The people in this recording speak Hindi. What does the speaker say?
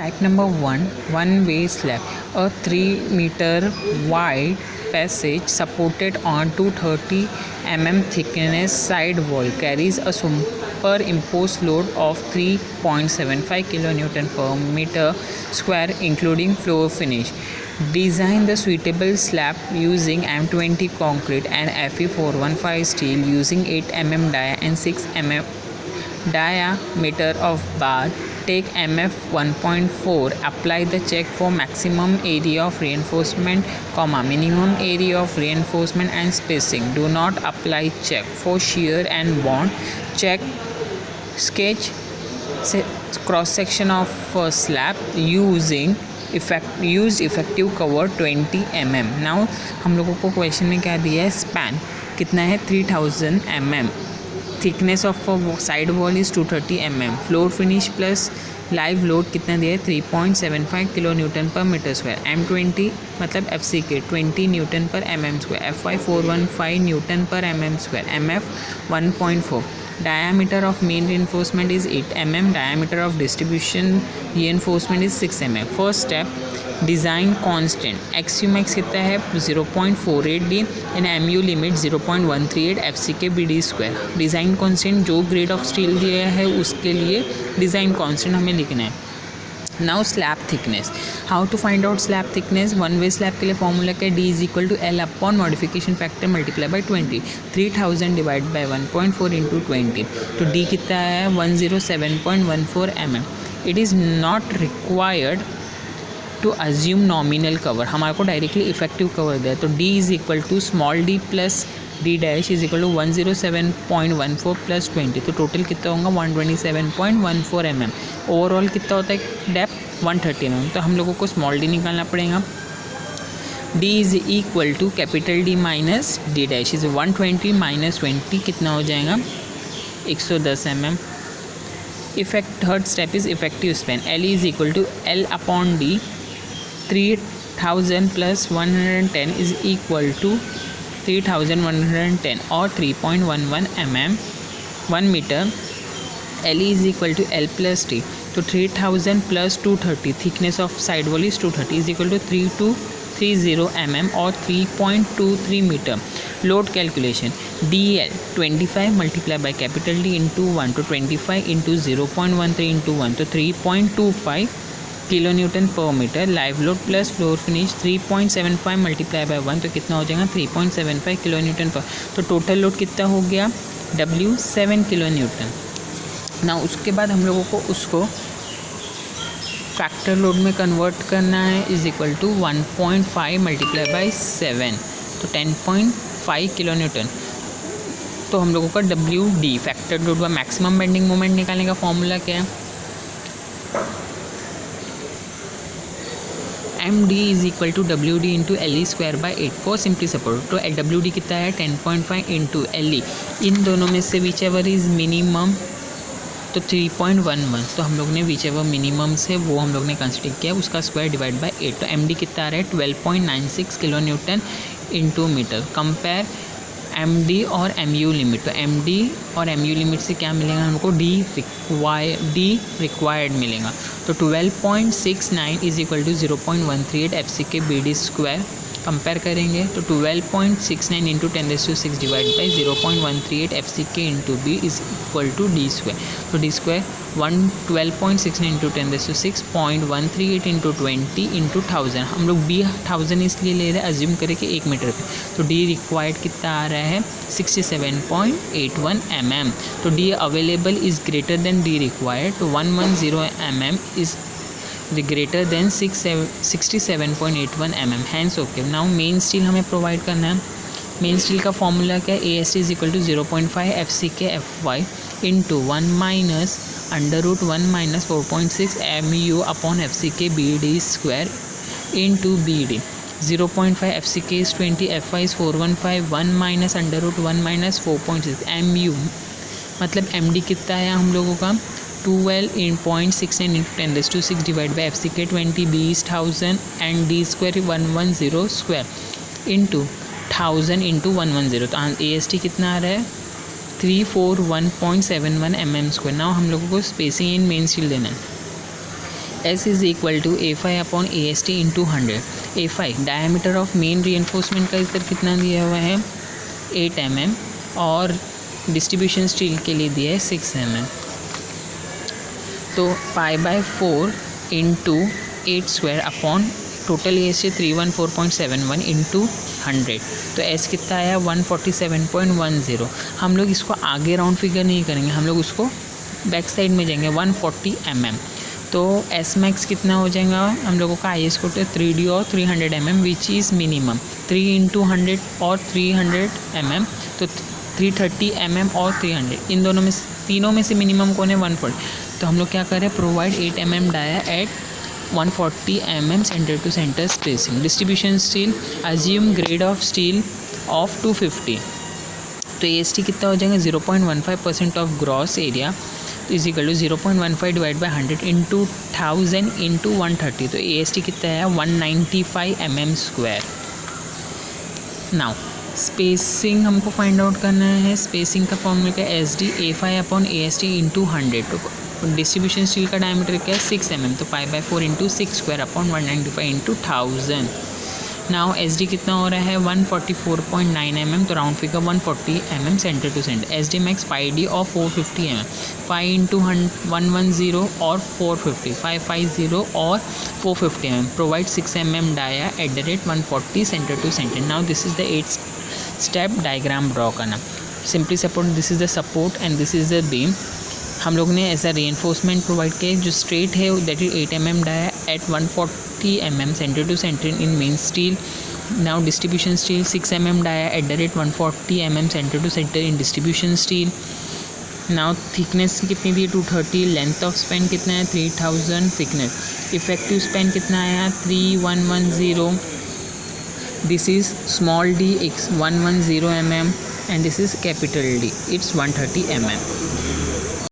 Type number 1, one-way slab. A 3-meter wide passage supported on 230 mm thickness side wall carries a superimposed load of 3.75 kN per meter square including floor finish. Design the suitable slab using M20 concrete and Fe415 steel using 8 mm dia and 6 mm diameter of bar. Take MF 1.4, apply the check for maximum area of reinforcement, minimum area of reinforcement and spacing. Do not apply check for shear and bond. Check sketch cross section of slab using used effective cover 20 mm. Now हम लोगों को क्वेश्चन में क्या दिया है, स्पैन कितना है 3000 mm, thickness of side wall is 230 mm, floor finish plus live load कितना दिया है 3.75 kilo newton per metre square, M20 मतलब FCK 20 न्यूटन पर mm स्क्वायर, Fy415 न्यूटन पर mm square, MF 1.4. Diameter of main reinforcement is 8 mm, diameter of distribution reinforcement is 6 mm. First step, design constant XUmax कितना है 0.48D and MU limit 0.138 FCK BD square. Design constant जो ग्रेड ऑफ स्टील दिया है उसके लिए डिज़ाइन कांस्टेंट हमें लिखना है. Now slab thickness, how to find out slab thickness. One way slab के लिए फॉर्मूला क्या है, D is equal to L upon modification factor multiply by 20, 3000 divide by 1.4 into 20. तो D कितना है 107.14 mm. It is not required to assume nominal cover, हमारे को डायरेक्टली इफेक्टिव कवर दिया. तो D is equal to small d plus D dash is equal to 107.14 plus 20. तो टोटल कितना होगा 127.14 mm. ओवरऑल कितना होता है डेप्थ 130 mm. तो हम लोगों को स्मॉल d निकालना पड़ेगा. D is equal to capital D minus D dash is 120 minus 20 कितना हो जाएगा 110 mm. Effect third step is effective span. L is equal to L upon D. 3000 plus 110 is equal to 3110 or 3.11 mm 1 meter. L is equal to L plus T. तो 3000 plus 230, thickness of side wall is 230 is equal to 3230 mm or 3.23 meter. Load calculation, DL 25 multiplied by capital D into 1 to 25 into 0.13 into 1 तो 3.25 kilo newton per metre. Live load plus floor finish 3.75 multiply by 1 तो कितना हो जाएगा 3.75 किलो न्यूटन पर. तो टोटल लोड कितना हो गया W 7 किलो न्यूटन. ना उसके बाद हम लोगों को उसको फैक्टर लोड में कन्वर्ट करना है is equal to 1.5 multiply by 7 तो 10.5 किलो न्यूटन. तो हम लोगों का WD फैक्टर लोड व मैक्सिमम बेंडिंग मोमेंट निकालने का फॉर्मूला क्या है, MD is equal to WD into LE square by 8 for simply support. तो WD कितना है 10.5 इंटू LE. इन दोनों में से विच एवर इज़ मिनिमम तो 3.11. तो हम लोग ने विच एवर मिनिमम से वो हम लोग ने कंसिडर किया उसका स्क्वायर डिवाइड बाई 8. तो MD कितना आ रहा है 12.96 kilo newton into metre. Compare MD और MU लिमिट. तो MD और MU लिमिट से क्या मिलेगा हमको D रिक्वायर्ड मिलेगा. तो 12.69 is equal to 0.138 FCK BD square. Compare करेंगे तो 12.69 into 10⁶ divide by 0.138 FCK into B is equal to D square. तो D square 12.69 into 10⁶ 0.138 into 20 into 1000. हम लोग B 1000 इसलिए ले रहे हैं अज्यूम करें कि 1 मीटर पे. तो D रिक्वायर्ड कितना आ रहा है 67.81 mm. तो D available is greater than D required. तो 110 mm is greater than 67.81 mm. Hence okay. Now main steel हमें प्रोवाइड करना है. मेन स्टील का फॉर्मूला क्या है, AST is equal to 0.5 FCK FY into 1 minus √1 minus 4.6 MU upon FCK BD square into BD. 0.5 FCK is 20, FY is 415, 1 minus √1 minus 4.6 MU मतलब MD कितना है हम लोगों का 12.69 into 10⁶ divide by FCK 20, B is 1000 and D square 110 square into 1000 into 110. तो AST कितना आ रहा है 341.71 mm स्क्वायर. नाउ हम लोगों को स्पेसिंग इन मेन स्टील देना है. S is equal to A5 upon AST into 100. A5 diameter of main reinforcement का इधर कितना दिया हुआ है 8 mm और डिस्ट्रीब्यूशन स्टील के लिए दिया है 6 mm. तो π/4 into 8 square upon total AST 314.71 into 100. तो S कितना आया 147.10. हम लोग इसको आगे राउंड फिगर नहीं करेंगे, हम लोग उसको बैक साइड में जाएंगे 140 mm. तो S मैक्स कितना हो जाएगा हम लोगों का IS कोड 3D और 300 mm which is minimum 3 into 100 और 300 mm. तो 330 mm और 300 इन दोनों में तीनों में से मिनिमम कौन है 140. तो हम लोग क्या करें provide 8 mm dia at 140 mm centre to centre spacing. Distribution steel assume grade of steel of 250. तो AST कितना हो जाएगा 0.15% of gross area is equal to 0.15 divide by 100 into 1000 into 130. तो AST कितना है 195 mm स्क्वायर. नाउ स्पेसिंग हमको फाइंड आउट करना है. स्पेसिंग का फॉर्मूला क्या है SD A5 upon AST into 100. तो डिस्ट्रीब्यूशन स्टील का डायमीटर क्या है 6 mm. तो π/4 into 6 square upon 195 into 1000. Now SD कितना हो रहा है 144.9 mm. तो round figure 140 mm centre to centre. SD max 5D और 450 mm. 5 इंटू 110 और 450 550 और 450 mm. Provide 6 mm dia at the rate 140 centre to centre. Now this is the 8 step diagram draw करना. Simply support this is the support and this is the beam. हम लोग ने ऐसा रीइंफोर्समेंट प्रोवाइड किया जो स्ट्रेट है that is 8 mm dia at 140 mm centre to centre in main steel. Now distribution steel 6 mm dia at the rate 140 mm centre to centre in distribution steel. Now thickness कितनी दी 230. लेंथ ऑफ स्पैन कितना है 3000. थिकनेस इफेक्टिव स्पैन कितना आया 3110. This is small d x 110 mm and this is capital D, it's 130 mm.